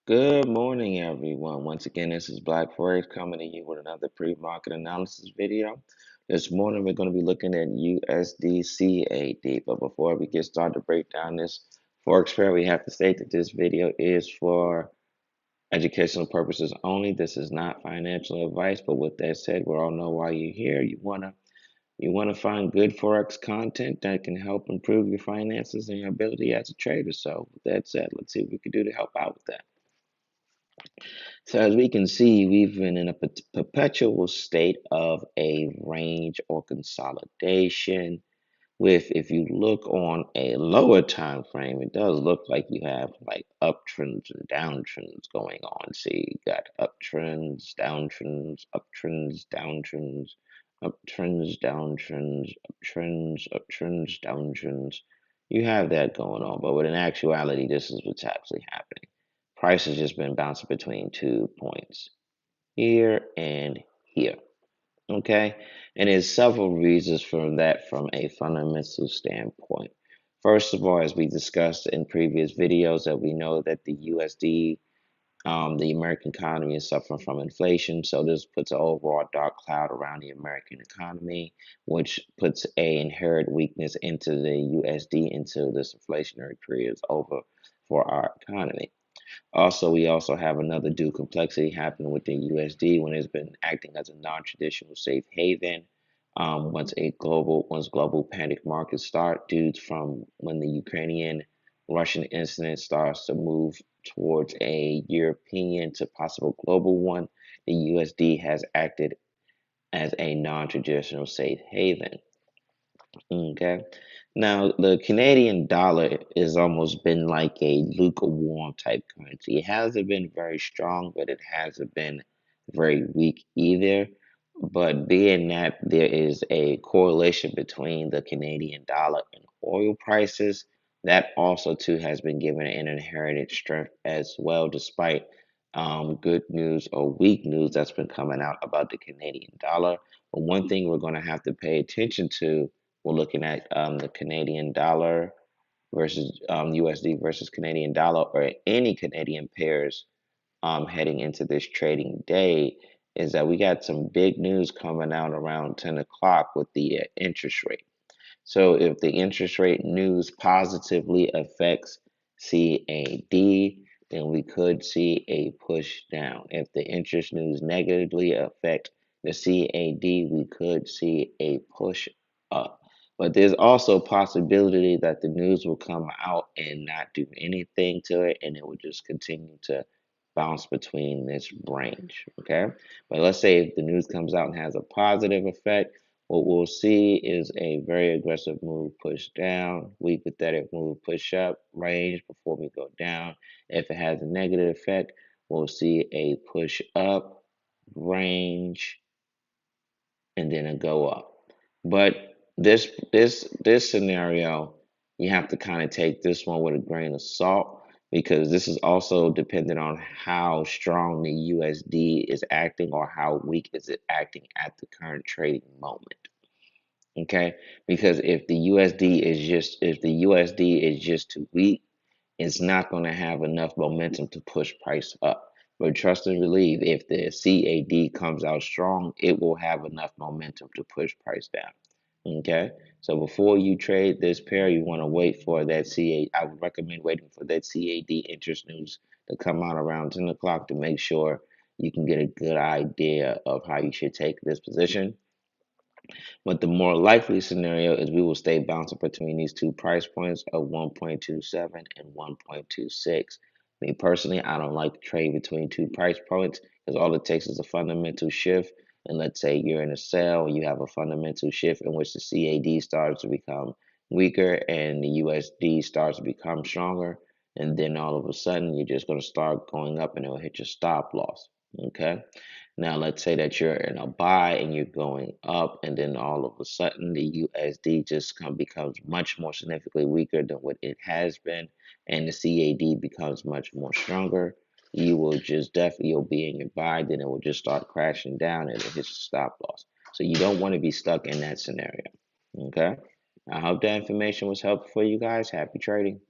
Good morning, everyone. Once again, this is Black Forex coming to you with another pre-market analysis video. This morning, we're going to be looking at USDCAD. But before we get started to break down this Forex pair, we have to state that this video is for educational purposes only. This is not financial advice. But with that said, we all know why you're here. You want to find good Forex content that can help improve your finances and your ability as a trader. So with that said, let's see what we can do to help out with that. So as we can see, we've been in a perpetual state of a range or consolidation. With, if you look on a lower time frame, it does look like you have like uptrends and downtrends going on. See, you got uptrends, downtrends, uptrends, downtrends, uptrends, downtrends, uptrends, uptrends, downtrends. You have that going on, but in actuality, this is what's actually happening. Price has just been bouncing between 2 points here and here. Okay, and there's several reasons for that from a fundamental standpoint. First of all, as we discussed in previous videos, that we know that the USD, the American economy is suffering from inflation. So this puts an overall dark cloud around the American economy, which puts a inherent weakness into the USD until this inflationary period is over for our economy. Also, we also have another due complexity happening within USD when it's been acting as a non-traditional safe haven. Once global panic markets start, due from when the Ukrainian-Russian incident starts to move towards a European to possible global one, the USD has acted as a non-traditional safe haven. Okay. Now, the Canadian dollar has almost been like a lukewarm type currency. It hasn't been very strong, but it hasn't been very weak either. But being that there is a correlation between the Canadian dollar and oil prices, that also too has been given an inherited strength as well, despite good news or weak news that's been coming out about the Canadian dollar. But one thing we're going to have to pay attention to, we're looking at the Canadian dollar versus USD versus Canadian dollar or any Canadian pairs heading into this trading day, is that we got some big news coming out around 10 o'clock with the interest rate. So if the interest rate news positively affects CAD, then we could see a push down. If the interest news negatively affect the CAD, we could see a push up. But there's also a possibility that the news will come out and not do anything to it, and it will just continue to bounce between this range. Okay, but let's say if the news comes out and has a positive effect, what we'll see is a very aggressive move push down, weak pathetic move push up range before we go down. If it has a negative effect, we'll see a push up range and then a go up. But this scenario, you have to kind of take this one with a grain of salt because this is also dependent on how strong the USD is acting or how weak is it acting at the current trading moment. Okay, because if the USD is just too weak, it's not going to have enough momentum to push price up. But trust and believe, if the CAD comes out strong, it will have enough momentum to push price down. Okay, so before you trade this pair, you want to wait for that CAD. I would recommend waiting for that CAD interest news to come out around 10 o'clock to make sure you can get a good idea of how you should take this position. But the more likely scenario is we will stay bouncing between these two price points of 1.27 and 1.26. Me personally, I don't like to trade between two price points because all it takes is a fundamental shift. And let's say you're in a sell, you have a fundamental shift in which the CAD starts to become weaker and the USD starts to become stronger. And then all of a sudden, you're just going to start going up and it will hit your stop loss. Okay. Now, let's say that you're in a buy and you're going up, and then all of a sudden the USD just becomes much more significantly weaker than what it has been, and the CAD becomes much more stronger. You will just definitely, you'll be in your buy, then it will just start crashing down and it hits the stop loss. So you don't want to be stuck in that scenario. Okay. I hope that information was helpful for you guys. Happy trading.